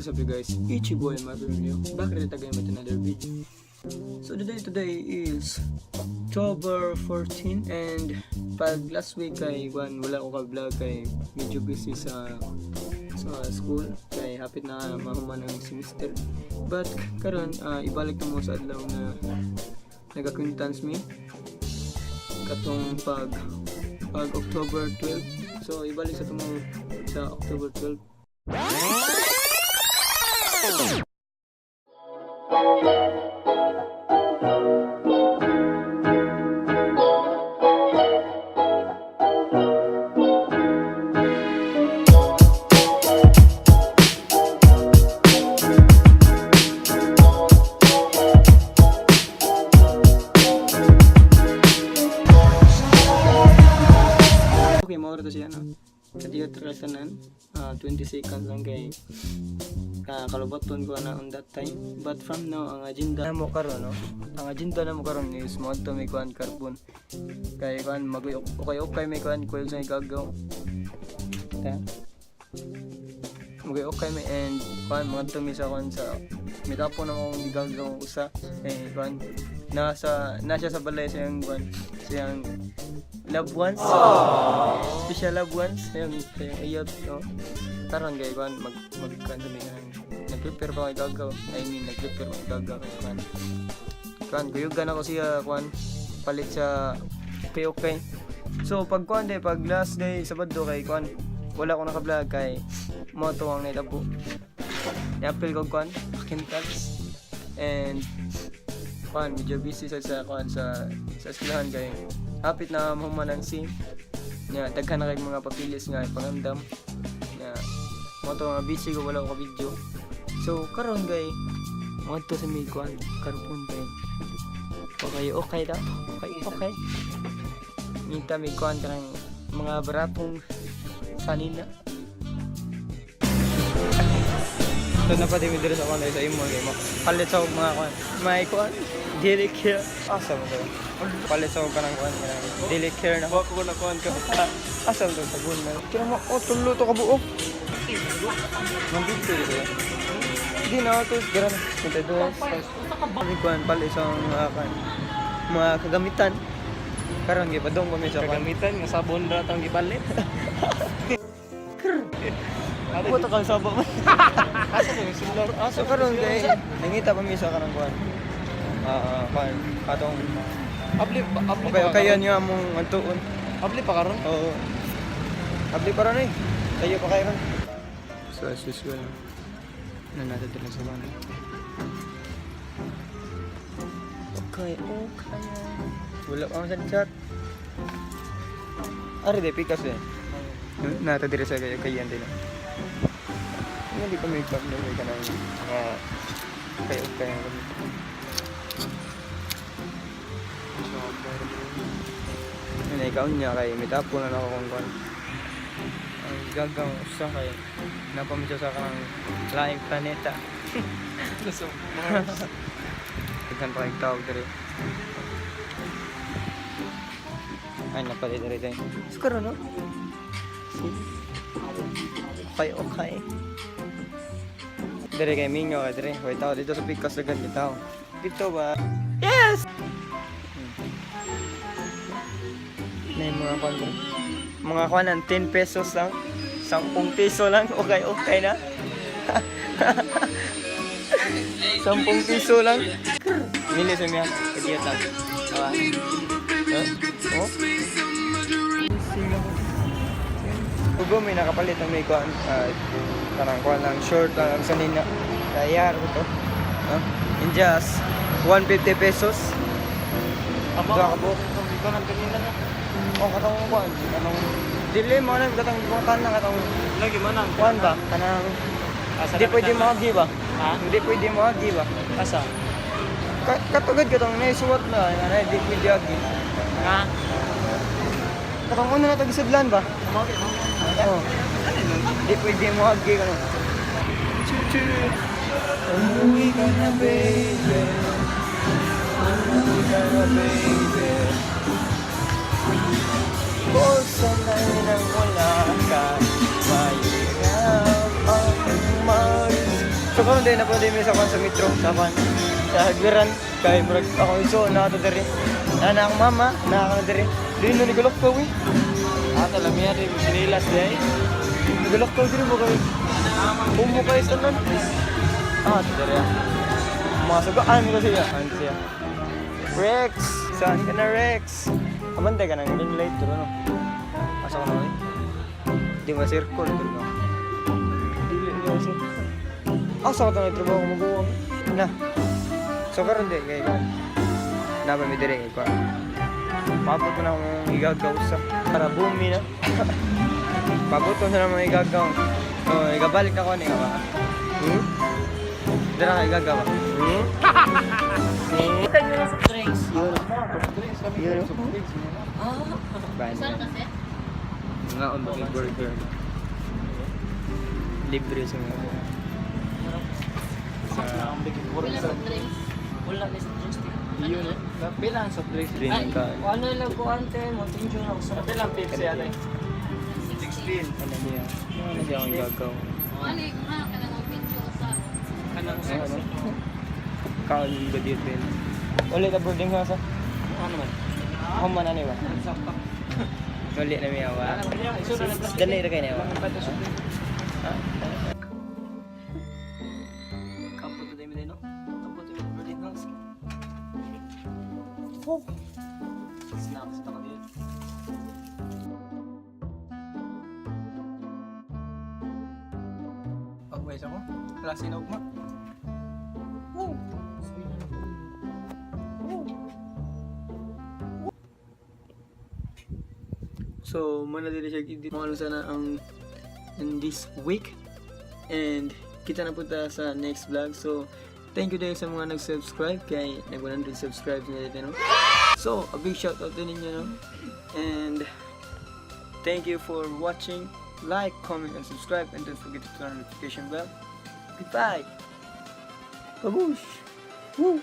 What is up you guys, it's your boy Murillo, back at it again with another video. So the day today is October 14 and pag last week kay wala ko ka-vlog kay medyo busy sa school kay hapit na mahuman ng semester. But karon ibalik na mo sa adlaw na nag-acquaintance me katong pag October 12. So ibalik sa tumo sa October 12. Okay, mauro to siya no. Kadiyo tratanan 20 seconds lang kay kalabaton ko na on that time. But from now ang agenda mo karon no. Ang agenda na mo karon is mo to may kuan carbon. Kay kuan okay may kuan coil sa agaw. Ta. Okay may and kuan mga to may sa kuan sa mitapo na mong igagaw usa eh kuan nasa sa balay siyang kuan siyang loved ones. Special loved ones yung iyot no. Karon gay kuan magkandami nag-prepare pa kay gagaw. Nag-prepare pa kay gagaw kuan kuyugan ako siya kuan palit sa okay. So pag kuan day pag last day Sabado kay kuan wala ko naka-vlog kay mo to ang naitabo. I-appeal ko kuan Kintats and kuan medyo busy sa kuan sa eskwelahan kay hapit na mahuman ng sim nya daghan na kay mga papilis nga pangandam nya mo to nga busy ko wala ko video. So karon gay mo to sa may kuan carbon kay okay da okay nita may kuan kanang mga baratong sanina. So napati mi diri sa kuan sa imo kay palit sa mga kuan may kuan dili care asa mo to palit sa kanang kuan dili care na ko na kuan ka asa mo to sabon na kira mo tulo to kabuo nandito dito di na to gara kita do sa kuan palit sa mga kagamitan karon gipadong kami sa kagamitan nga sabon ra tong gipalit. Ako ta kan sabon. Asa to celular asa karon kay nangita pa mi sa kanang kuan. Kuan atong abli kayan nga mong antuon. Abli pa karon? Oo. Abli pa ron eh. Tayo pa kayo ron. So as usual. Natin lang sa banda. Okay. Wala pa sa chat. Ari de pikas eh. Nata dire sa kayan din. Hindi ko may pag may kanang okay. Ano ikaw niya kay mitapo na ako kung kuan. Ang gagawin usa kay napamisa sa kanang laing planeta. So Mars. Ikan pa yung tawag dire. Ay napalit dire tayo. Skaro no? Okay. Dire kay Mingo ka dire. Hoy tao dito sa pikas agad ni tao. Dito ba? Yes. May mga kuan ng 10 pesos lang. 10 piso lang. Okay na. 10 piso lang. Mili sa miya. Kadiya lang. Oh. Ugo may nakapalit ng may kuan. Karang kuan lang short lang sa nina. Kaya ito. In just 150 pesos. Aba ka po. Kanang kanina na. Katong kuan. Kanang dili mo na katong kuan na katong lagi manang kuan ba? Kanang di pwede mo agi ba? Ha? Hindi pwede mo agi ba? Asa? Katugad katong naisuwat na di pwede agi. Ha? Katong una na tagisudlan ba? Oo. Di pwede mo agi ka no. Chuchu. Umuwi ka na baby. Umuwi ka na baby. Kung sanay nang wala ka, mahirap ang karon din na pwede mi sa sa metro sa sa Hagbiran kay murag ako iso na ato diri. Na ang mama na ako diri. Dili ni gulok ko wi. Alam niya rin sinilas day. Gulok ko diri mo kay. Bumbo kay tanan. Diri. Mga sugaan mi kasi yan siya. Rex, saan ka na Rex? Abante ka nang ring light no. Asa ko na ni? Di ma circle dito no. Dili niya sa. Asa ko na trabaho mo go. Na. So karon di kay kan. Naba mi dire ko. Pabot ko na akong igagaw sa para bumi na. Pabot ko na mga igagaw. So, igabalik ako niya ba? Dira ka igagaw ba? Kita nyo na sa drinks. Yun. Saan kasi? Nga on maging burger. Libre sa mga. Wala sa drinks. Wala na sa drinks. Yun. Bilang sa drinks. Drink ka. Ano lang ko ante, motinjo na ako sa Bilang Pepsi ate. 16. Ano niya? Ano siya ang igagaw? Ano yung mga kanang video sa Kanang sa Ano? Kaon yung gadir din. Ulit na boarding house ah. ano man? Ako man ano ba? Sakto. Ulit na may awa. Iso na lang. Dali na kayo na awa. Ha? Kampo to tayo no? Kampo to yung boarding house. Oh! Snacks na kami. Pagwais ako. Klase na ugma. So, manadili siya ano sana ang in this week and kita na punta sa next vlog. So, thank you dahil sa mga nag-subscribe kay nag-100 subscribes na dito, no? So, a big shout out din ninyo, no? And thank you for watching. Like, comment, and subscribe, and don't forget to turn on the notification bell. Goodbye! Babush! Woo!